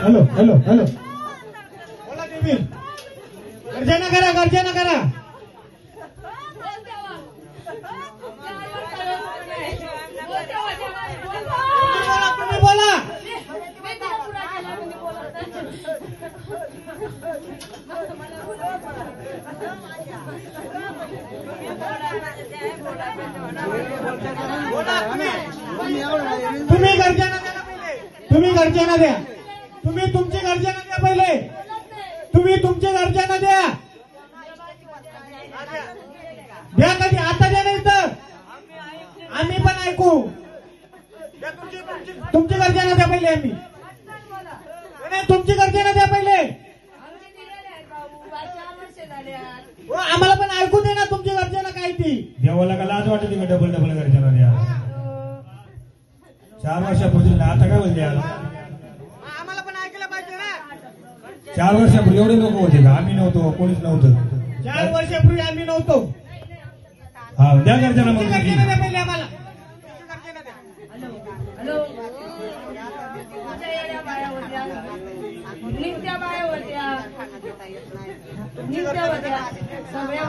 hello hello hello बोला देवी गर्जना करा गर्जना करा तुम्ही बोला तुम्ही गर्जना द्या तुम्ही गर्जना द्या तुम्ही तुमची गर्जना द्या पहिले तुम्ही तुमची गर्जना द्या द्या कधी आता द्या नाही तर आम्ही पण ऐकू तुमची गर्जना द्या पहिले आम्ही नाही तुमची गर्जना द्या पहिले आम्हाला पण ऐकू दे ना तुमची गर्जना काय ती देवाला का लाज वाटते का डबल डबल गर्जना द्या 4 वर्षापूर्वी आता काय बोलते आम्हाला पण ऐकायला पाहिजे ना 4 वर्षापूर्वी एवढे लोक होते का आम्ही नव्हतो कोणीच नव्हतं 4 वर्षापूर्वी आम्ही नव्हतो हा द्या गर्जना मग पहिले आम्हाला नित्या बाया होत्या सगळ्या